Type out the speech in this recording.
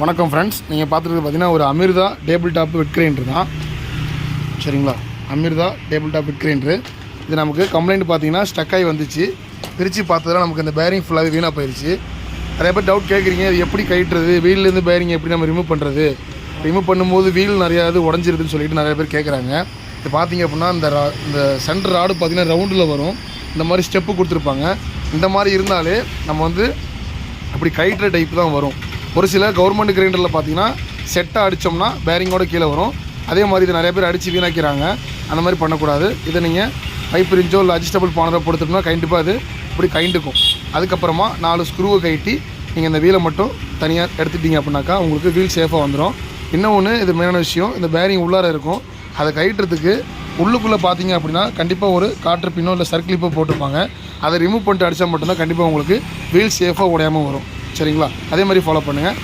வணக்கம் ஃப்ரெண்ட்ஸ், நீங்கள் பார்த்துட்டு பார்த்தீங்கன்னா ஒரு Amrita table top wet grinder தான். சரிங்களா, Amrita table top wet grinder. இது நமக்கு கம்ப்ளைண்ட் பார்த்தீங்கன்னா ஸ்டக் ஆகி வந்துச்சு. பிரித்து பார்த்ததில் நமக்கு இந்த பேரிங் ஃபுல்லாகவே வீணாக போயிடுச்சு. நிறைய பேர் டவுட் கேட்குறீங்க, இது எப்படி கட்டுறது, வீல்லேருந்து பேரிங் எப்படி நம்ம ரிமூவ் பண்ணுறது, ரிமூவ் பண்ணும்போது வீல் நிறையா இது உடஞ்சிருதுன்னு சொல்லிட்டு நிறைய பேர் கேட்குறாங்க. இது பார்த்தீங்க அப்படின்னா இந்த சென்டர் ராடு பார்த்தீங்கன்னா ரவுண்டில் வரும். இந்த மாதிரி ஸ்டெப்பு கொடுத்துருப்பாங்க. இந்த மாதிரி இருந்தாலே நம்ம வந்து அப்படி கட்டுற டைப் தான் வரும். ஒரு சில கவர்மெண்ட் கிரைண்டரில் பார்த்தீங்கன்னா செட்டாக அடித்தோம்னா பேரிங்கோட கீழே வரும். அதே மாதிரி இதை நிறைய பேர் அடித்து வீணாக்கிறாங்க. அந்த மாதிரி பண்ணக்கூடாது. இதை நீங்கள் பைப் ரிஞ்சோ இல்லை அட்ஜஸ்டபிள் பானரோ கொடுத்துட்டோம்னா கண்டிப்பாக அது இப்படி கைண்டுக்கும். அதுக்கப்புறமா 4 ஸ்க்ரூவை கட்டி நீங்கள் இந்த வீலை மட்டும் தனியாக எடுத்துட்டீங்க அப்படின்னாக்கா உங்களுக்கு வீல் சேஃபாக வந்துடும். இன்னொன்று, இது மெயினான விஷயம், இந்த பேரிங் உள்ளார இருக்கும். அதை கட்டுறதுக்கு உள்ளுக்குள்ளே பார்த்தீங்க அப்படின்னா கண்டிப்பாக ஒரு காற்று பின்னோ இல்லை சர்க்கிளிப்போ போட்டிருப்பாங்க. அதை ரிமூவ் பண்ணிட்டு அடித்தா மட்டும்தான் கண்டிப்பாக உங்களுக்கு வீல் சேஃபாக உடையாமல் வரும். சரிங்களா, அதே மாதிரி ஃபாலோ பண்ணுங்கள்.